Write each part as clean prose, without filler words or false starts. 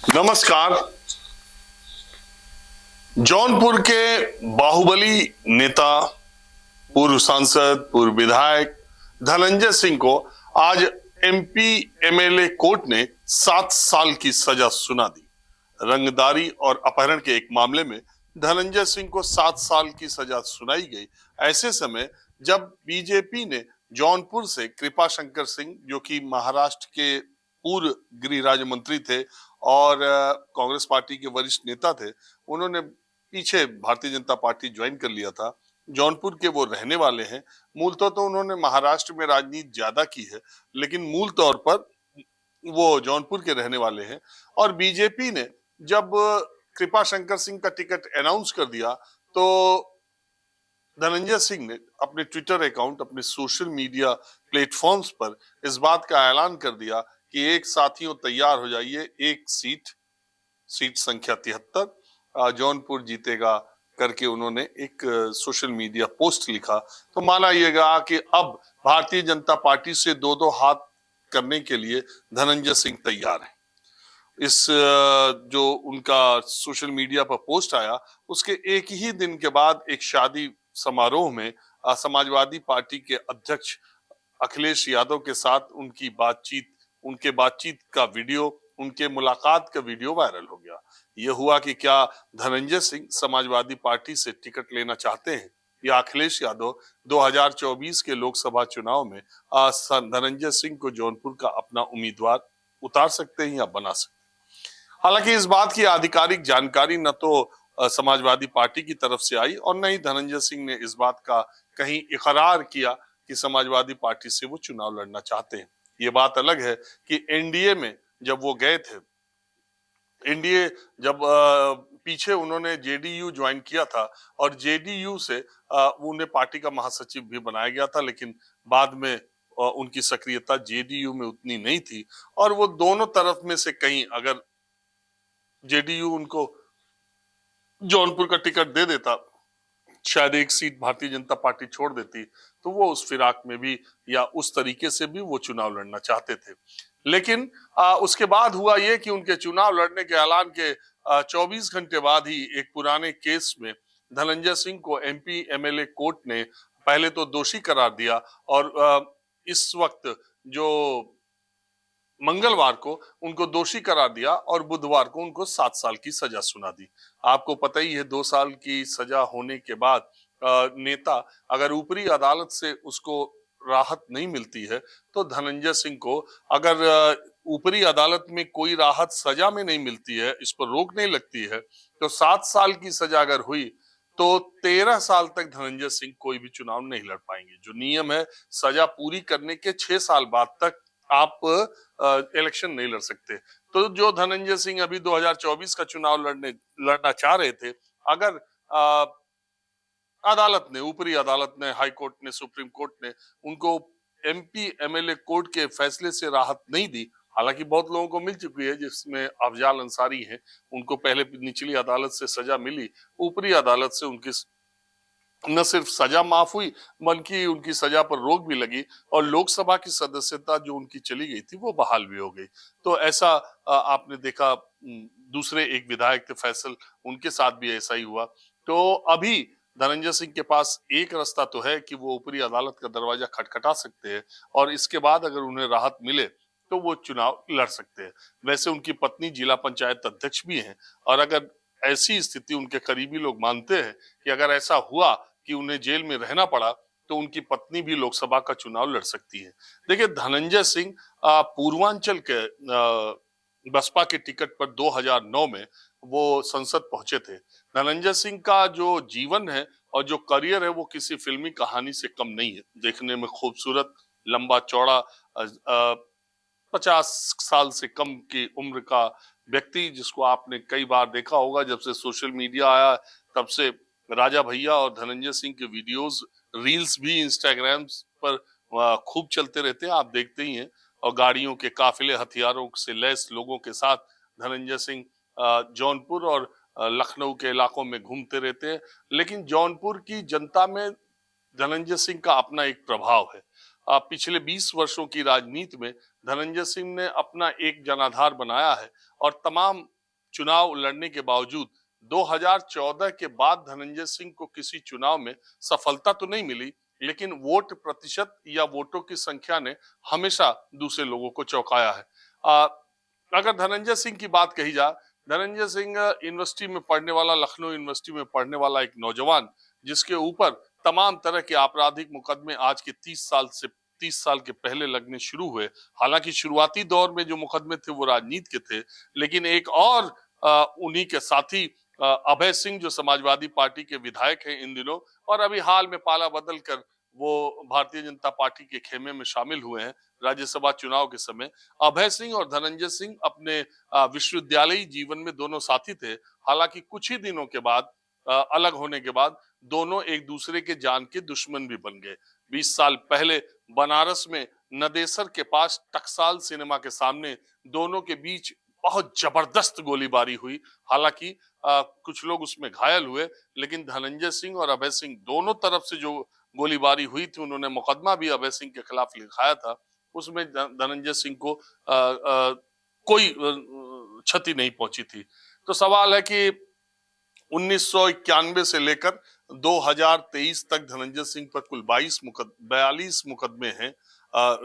नमस्कार। जौनपुर के बाहुबली नेता, पूर्व सांसद, पूर्व विधायक धनंजय सिंह को आज एमपी एमएलए कोर्ट ने 7 साल की सजा सुना दी। रंगदारी और अपहरण के एक मामले में धनंजय सिंह को 7 साल की सजा सुनाई गई। ऐसे समय जब बीजेपी ने जौनपुर से कृपा शंकर सिंह, जो कि महाराष्ट्र के पूर्व गृह राज्य मंत्री थे और कांग्रेस पार्टी के वरिष्ठ नेता थे, उन्होंने पीछे भारतीय जनता पार्टी ज्वाइन कर लिया था। जौनपुर के वो रहने वाले हैं। मूलतः तो उन्होंने महाराष्ट्र में राजनीति ज्यादा की है, लेकिन मूल तौर पर वो जौनपुर के रहने वाले हैं। और बीजेपी ने जब कृपा शंकर सिंह का टिकट अनाउंस कर दिया, तो धनंजय सिंह ने अपने ट्विटर अकाउंट, अपने सोशल मीडिया प्लेटफॉर्म्स पर इस बात का ऐलान कर दिया कि एक साथियों तैयार हो जाइए, एक सीट संख्या 73 जौनपुर जीतेगा करके उन्होंने एक सोशल मीडिया पोस्ट लिखा। तो माना यह कि अब भारतीय जनता पार्टी से दो दो हाथ करने के लिए धनंजय सिंह तैयार है। इस जो उनका सोशल मीडिया पर पोस्ट आया, उसके एक ही दिन के बाद एक शादी समारोह में समाजवादी पार्टी के अध्यक्ष अखिलेश यादव के साथ उनके बातचीत का वीडियो, उनके मुलाकात का वीडियो वायरल हो गया। यह हुआ कि क्या धनंजय सिंह समाजवादी पार्टी से टिकट लेना चाहते हैं या अखिलेश यादव 2024 के लोकसभा चुनाव में धनंजय सिंह को जौनपुर का अपना उम्मीदवार उतार सकते हैं या बना सकते हैं। हालांकि इस बात की आधिकारिक जानकारी न तो समाजवादी पार्टी की तरफ से आई और न ही धनंजय सिंह ने इस बात का कहीं इकरार किया कि समाजवादी पार्टी से वो चुनाव लड़ना चाहते हैं। ये बात अलग है कि एनडीए में जब वो गए थे, एनडीए जब पीछे उन्होंने जेडीयू ज्वाइन किया था और जेडीयू से उन्हें पार्टी का महासचिव भी बनाया गया था, लेकिन बाद में उनकी सक्रियता जेडीयू में उतनी नहीं थी। और वो दोनों तरफ में से कहीं अगर जेडीयू उनको जौनपुर का टिकट दे देता, शायद एक सीट भारतीय जनता पार्टी छोड़ देती, तो वो उस फिराक में भी या उस तरीके से भी वो चुनाव लड़ना चाहते थे। लेकिन उसके बाद हुआ ये कि उनके चुनाव लड़ने के ऐलान के 24 घंटे बाद ही एक पुराने केस में धनंजय सिंह को एमपी एमएलए कोर्ट ने पहले तो दोषी करार दिया और इस वक्त जो मंगलवार को उनको दोषी करार दिया और बुधवार को उनको 7 साल की सजा सुना दी। आपको पता ही है, 2 साल की सजा होने के बाद नेता अगर ऊपरी अदालत से उसको राहत नहीं मिलती है, तो धनंजय सिंह को अगर ऊपरी अदालत में कोई राहत सजा में नहीं मिलती है, इस पर रोक नहीं लगती है, तो 7 साल की सजा अगर हुई तो 13 साल तक धनंजय सिंह कोई भी चुनाव नहीं लड़ पाएंगे। जो नियम है, सजा पूरी करने के 6 साल बाद तक आप इलेक्शन नहीं लड़ सकते। तो जो धनंजय सिंह अभी 2024 का चुनाव लड़ना चाह रहे थे, अगर अदालत ने, ऊपरी अदालत ने, हाई कोर्ट ने, सुप्रीम कोर्ट ने उनको एमपी एमएलए कोर्ट के फैसले से राहत नहीं दी, हालांकि बहुत लोगों को मिल चुकी है, जिसमें अफजाल अंसारी हैं, उनको पहले निचली अदालत से सजा मिली, ऊपरी अदालत से उनकी न सिर्फ सजा माफ हुई बल्कि उनकी सजा पर रोक भी लगी और लोकसभा की सदस्यता जो उनकी चली गई थी वो बहाल भी हो गई। तो ऐसा आपने देखा, दूसरे एक विधायक थे फैसल, उनके साथ भी ऐसा ही हुआ। तो अभी धनंजय सिंह के पास एक रास्ता तो है कि वो ऊपरी अदालत का दरवाजा खटखटा सकते हैं और इसके बाद अगर उन्हें राहत मिले तो वो चुनाव लड़ सकते हैं। वैसे उनकी पत्नी जिला पंचायत अध्यक्ष भी हैं और अगर ऐसी स्थिति, उनके करीबी लोग मानते हैं कि अगर ऐसा हुआ कि उन्हें जेल में रहना पड़ा, तो उनकी पत्नी भी लोकसभा का चुनाव लड़ सकती है। देखिए, धनंजय सिंह पूर्वांचल के बसपा के टिकट पर 2009 में वो संसद पहुंचे थे। धनंजय सिंह का जो जीवन है और जो करियर है वो किसी फिल्मी कहानी से कम नहीं है। देखने में खूबसूरत, लंबा चौड़ा, 50 साल से कम की उम्र का व्यक्ति, जिसको आपने कई बार देखा होगा। जब से सोशल मीडिया आया तब से राजा भैया और धनंजय सिंह के वीडियोस, रील्स भी इंस्टाग्राम पर खूब चलते रहते हैं, आप देखते ही हैं। और गाड़ियों के काफिले, हथियारों से लैस लोगों के साथ धनंजय सिंह जौनपुर और लखनऊ के इलाकों में घूमते रहते हैं। लेकिन जौनपुर की जनता में धनंजय सिंह का अपना एक प्रभाव है। पिछले 20 वर्षों की राजनीति में धनंजय सिंह ने अपना एक जनाधार बनाया है और तमाम चुनाव लड़ने के बावजूद 2014 के बाद धनंजय सिंह को किसी चुनाव में सफलता तो नहीं मिली, लेकिन वोट प्रतिशत या वोटों की संख्या ने हमेशा दूसरे लोगों को चौंकाया है। अगर धनंजय सिंह की बात कही जाए, धनंजय सिंह यूनिवर्सिटी में पढ़ने वाला, लखनऊ यूनिवर्सिटी में पढ़ने वाला एक नौजवान, जिसके ऊपर तमाम तरह के आपराधिक मुकदमे आज के 30 साल के पहले लगने शुरू हुए। हालांकि शुरुआती दौर में जो मुकदमे थे वो राजनीति के थे, लेकिन एक और उन्हीं के साथी अभय सिंह, जो समाजवादी पार्टी के विधायक हैं इन दिनों, और अभी हाल में पाला बदल कर वो भारतीय जनता पार्टी के खेमे में शामिल हुए हैं राज्यसभा चुनाव के समय। अभय सिंह और धनंजय सिंह अपने विश्वविद्यालयी जीवन में दोनों साथी थे। हालांकि कुछ ही दिनों के बाद, अलग होने के बाद, दोनों एक दूसरे के जान के दुश्मन भी बन गए। 20 साल पहले बनारस में नदेसर के पास टकसाल सिनेमा के सामने दोनों के बीच बहुत जबरदस्त गोलीबारी हुई। हालांकि कुछ लोग उसमें घायल हुए, लेकिन धनंजय सिंह और अभय सिंह दोनों तरफ से जो गोलीबारी हुई थी, उन्होंने मुकदमा भी अभय सिंह के खिलाफ लिखाया था। उसमें धनंजय सिंह को कोई क्षति नहीं पहुंची थी। तो सवाल है कि 1991 से लेकर 2023 तक धनंजय सिंह पर कुल 42 मुकदमे हैं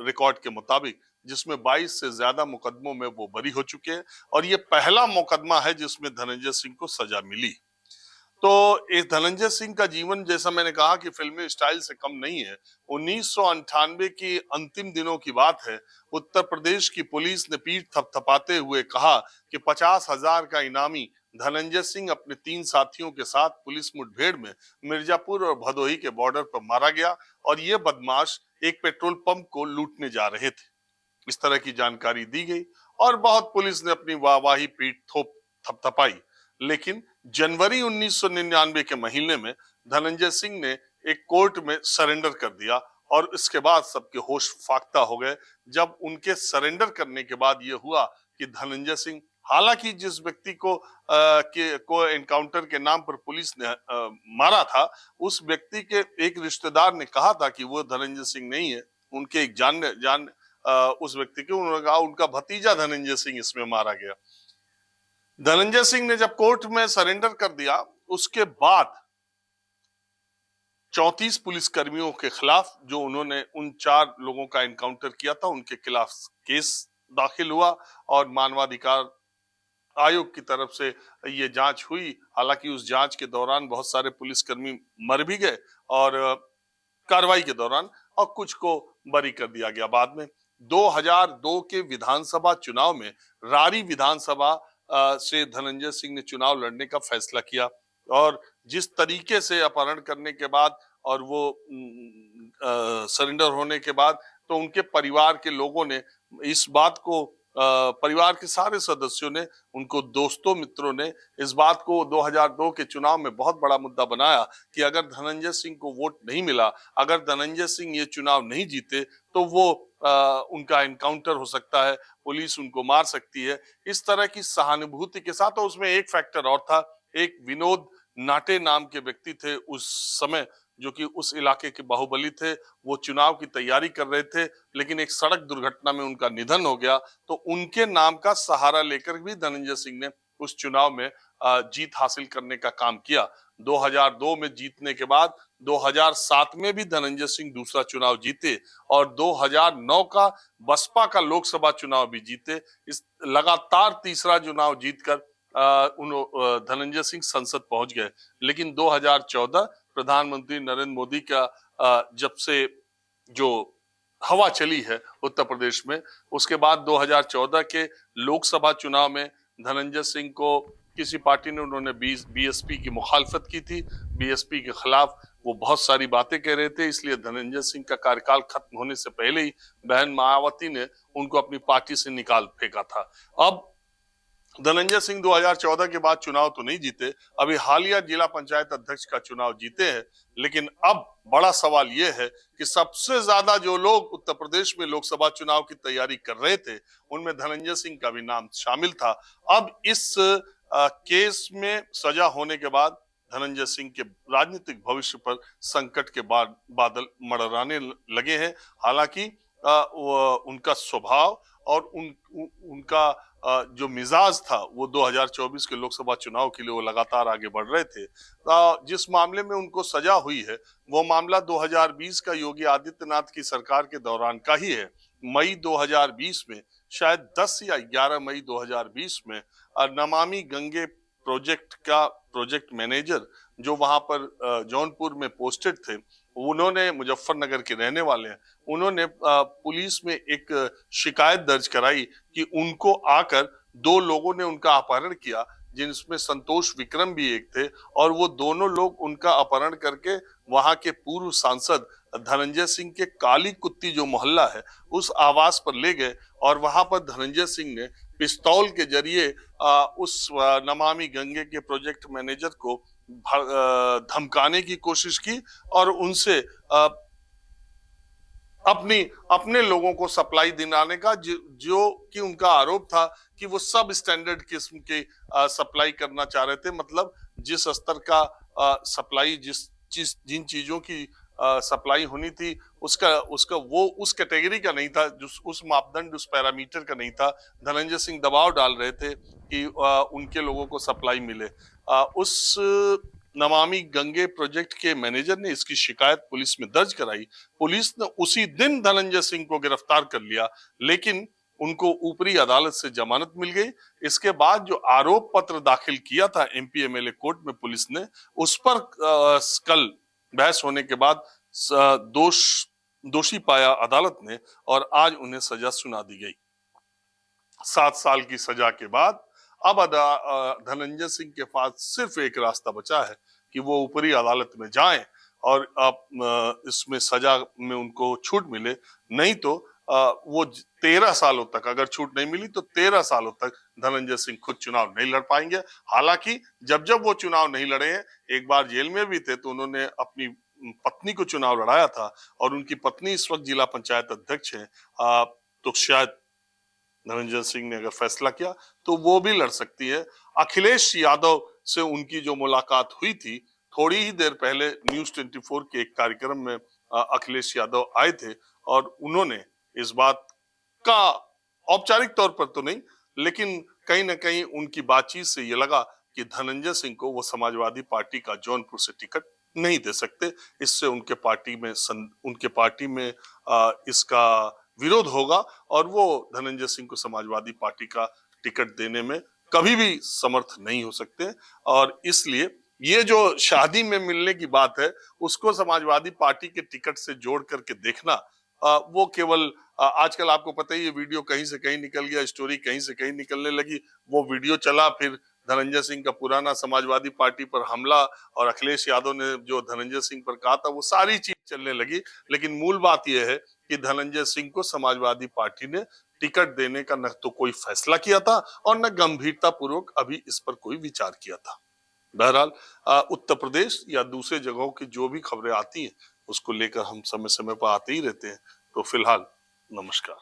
रिकॉर्ड के मुताबिक, जिसमें 22 से ज्यादा मुकदमों में वो बरी हो चुके हैं और ये पहला मुकदमा है जिसमें धनंजय सिंह को सजा मिली। तो इस धनंजय सिंह का जीवन, जैसा मैंने कहा कि फिल्मी स्टाइल से कम नहीं है। 1998 की अंतिम दिनों की बात है। उत्तर प्रदेश की पुलिस ने पीठ थपथपाते हुए कहा कि 50,000 का इनामी धनंजय सिंह अपने 3 साथियों के साथ पुलिस मुठभेड़ में मिर्जापुर और भदोही के बॉर्डर पर मारा गया और ये बदमाश एक पेट्रोल पंप को लूटने जा रहे थे। इस तरह की जानकारी दी गई और बहुत पुलिस ने अपनी वाहवाही पीठ थपथपाई। लेकिन जनवरी 1999 के महीने में धनंजय सिंह ने एक कोर्ट में सरेंडर कर दिया और इसके बाद सबके होश फाख्ता हो गए जब उनके सरेंडर करने के बाद यह हुआ कि धनंजय सिंह, हालांकि जिस व्यक्ति को एनकाउंटर के नाम पर पुलिस ने मारा था, उस व्यक्ति के एक रिश्तेदार ने कहा था कि वो धनंजय सिंह नहीं है। उनके एक उस व्यक्ति के, उन्होंने कहा उनका भतीजा धनंजय सिंह इसमें मारा गया। धनंजय सिंह ने जब कोर्ट में सरेंडर कर दिया, उसके बाद 34 पुलिस कर्मियों के खिलाफ, जो उन्होंने उन 4 लोगों का एनकाउंटर किया था, उनके खिलाफ केस दाखिल हुआ और मानवाधिकार आयोग की तरफ से ये जांच हुई। हालांकि उस जांच के दौरान बहुत सारे पुलिसकर्मी मर भी गए और कार्रवाई के दौरान, और कुछ को बरी कर दिया गया बाद में। 2002 के विधानसभा चुनाव में रारी विधानसभा से धनंजय सिंह ने चुनाव लड़ने का फैसला किया और जिस तरीके से अपहरण करने के बाद और वो सरेंडर होने के बाद, तो उनके परिवार के लोगों ने इस बात को, परिवार के सारे सदस्यों ने, उनको दोस्तों मित्रों ने इस बात को 2002 के चुनाव में बहुत बड़ा मुद्दा बनाया कि अगर धनंजय सिंह को वोट नहीं मिला, अगर धनंजय सिंह ये चुनाव नहीं जीते, तो वो उनका एनकाउंटर हो सकता है, पुलिस उनको मार सकती है। इस तरह की सहानुभूति के साथ, और उसमें एक फैक्टर और था, एक विनोद नाटे नाम के व्यक्ति थे उस समय, जो कि उस इलाके के बाहुबली थे। वो चुनाव की तैयारी कर रहे थे, लेकिन एक सड़क दुर्घटना में उनका निधन हो गया। तो उनके नाम का सहारा लेकर भी धनंजय सिंह ने उस चुनाव में जीत हासिल करने का काम किया। 2002 में जीतने के बाद 2007 में भी धनंजय सिंह दूसरा चुनाव जीते और 2009 का बसपा का लोकसभा चुनाव भी जीते। इस लगातार तीसरा चुनाव जीतकर धनंजय सिंह संसद पहुंच गए। लेकिन 2014 प्रधानमंत्री नरेंद्र मोदी का जब से जो हवा चली है उत्तर प्रदेश में, उसके बाद 2014 के लोकसभा चुनाव में धनंजय सिंह को किसी पार्टी ने, उन्होंने बीएसपी की मुखालफत की थी। बीएसपी के खिलाफ वो बहुत सारी बातें कह रहे थे, इसलिए धनंजय सिंह का कार्यकाल खत्म होने से पहले ही बहन मायावती ने उनको अपनी पार्टी से निकाल फेंका था। अब धनंजय सिंह 2014 के बाद चुनाव तो नहीं जीते, अभी हालिया जिला पंचायत अध्यक्ष का चुनाव जीते हैं। लेकिन अब बड़ा सवाल यह है कि सबसे ज्यादा जो लोग उत्तर प्रदेश में लोकसभा चुनाव की तैयारी कर रहे थे, उनमें धनंजय सिंह का भी नाम शामिल था। अब इस केस में सजा होने के बाद धनंजय सिंह के राजनीतिक भविष्य पर संकट के बादल मंडराने लगे हैं। हालांकि उनका स्वभाव और उनका जो मिजाज था वो 2024 के लोकसभा चुनाव के लिए वो लगातार आगे बढ़ रहे थे। जिस मामले में उनको सजा हुई है वो मामला 2020 का योगी आदित्यनाथ की सरकार के दौरान का ही है। मई 2020 में, शायद 10 या 11 मई 2020 में नमामि गंगे प्रोजेक्ट का प्रोजेक्ट मैनेजर जो वहां पर जौनपुर में पोस्टेड थे, उन्होंने, मुजफ्फरनगर के रहने वाले हैं, उन्होंने पुलिस में एक शिकायत दर्ज कराई कि उनको आकर दो लोगों ने उनका अपहरण किया, जिनमें संतोष विक्रम भी एक थे, और वो दोनों लोग उनका अपहरण करके वहां के पूर्व सांसद धनंजय सिंह के काली कुत्ती जो मोहल्ला है उस आवास पर ले गए और वहां पर धनंजय सिंह ने पिस्तौल के जरिए उस नमामि गंगे के प्रोजेक्ट मैनेजर को धमकाने की कोशिश की और उनसे अपने लोगों को सप्लाई दिलाने का, जो कि उनका आरोप था कि वो सब स्टैंडर्ड किस्म के सप्लाई करना चाह रहे थे। मतलब जिस स्तर का सप्लाई, जिन चीजों की सप्लाई होनी थी उसका वो उस कैटेगरी का नहीं था, जो उस मापदंड, उस पैरामीटर का नहीं था। धनंजय सिंह दबाव डाल रहे थे कि उनके लोगों को सप्लाई मिले। उस नमामि गंगे प्रोजेक्ट के मैनेजर ने इसकी शिकायत पुलिस में दर्ज कराई। पुलिस ने उसी दिन धनंजय सिंह को गिरफ्तार कर लिया, लेकिन उनको ऊपरी अदालत से जमानत मिल गई। इसके बाद जो आरोप पत्र दाखिल किया था एमपी एमएलए कोर्ट में पुलिस ने, उस पर कल बहस होने के बाद दोषी पाया अदालत ने और आज उन्हें सजा सुना दी गई। 7 साल की सजा के बाद अब धनंजय सिंह के पास सिर्फ एक रास्ता बचा है कि वो ऊपरी अदालत में जाएं और इसमें सजा में उनको छूट मिले। नहीं तो वो 13 सालों तक, अगर छूट नहीं मिली तो 13 सालों तक धनंजय सिंह खुद चुनाव नहीं लड़ पाएंगे। हालांकि जब वो चुनाव नहीं लड़े हैं, एक बार जेल में भी थे, तो उन्होंने अपनी पत्नी को चुनाव लड़ाया था और उनकी पत्नी इस वक्त जिला पंचायत अध्यक्ष है। तो शायद धनंजय सिंह ने अगर फैसला किया तो वो भी लड़ सकती है। अखिलेश यादव से उनकी जो मुलाकात हुई थी थोड़ी ही देर पहले, न्यूज 24 के एक कार्यक्रम में अखिलेश यादव आए थे और उन्होंने इस बात का, औपचारिक तौर पर तो नहीं, लेकिन कहीं ना कहीं उनकी बातचीत से ये लगा कि धनंजय सिंह को वो समाजवादी पार्टी का जौनपुर से टिकट नहीं दे सकते। इससे उनके पार्टी में इसका विरोध होगा और वो धनंजय सिंह को समाजवादी पार्टी का टिकट देने में कभी भी समर्थ नहीं हो सकते। और इसलिए ये जो शादी में मिलने की बात है उसको समाजवादी पार्टी के टिकट से जोड़ करके देखना, वो केवल आजकल आपको पता ही, ये वीडियो कहीं से कहीं निकल गया, स्टोरी कहीं से कहीं निकलने लगी, वो वीडियो चला, फिर धनंजय सिंह का पुराना समाजवादी पार्टी पर हमला और अखिलेश यादव ने जो धनंजय सिंह पर कहा था, वो सारी चीज चलने लगी। लेकिन मूल बात यह है कि धनंजय सिंह को समाजवादी पार्टी ने टिकट देने का न तो कोई फैसला किया था और न गंभीरता पूर्वक अभी इस पर कोई विचार किया था। बहरहाल उत्तर प्रदेश या दूसरे जगहों की जो भी खबरें आती हैं उसको लेकर हम समय समय पर आते ही रहते हैं। तो फिलहाल नमस्कार।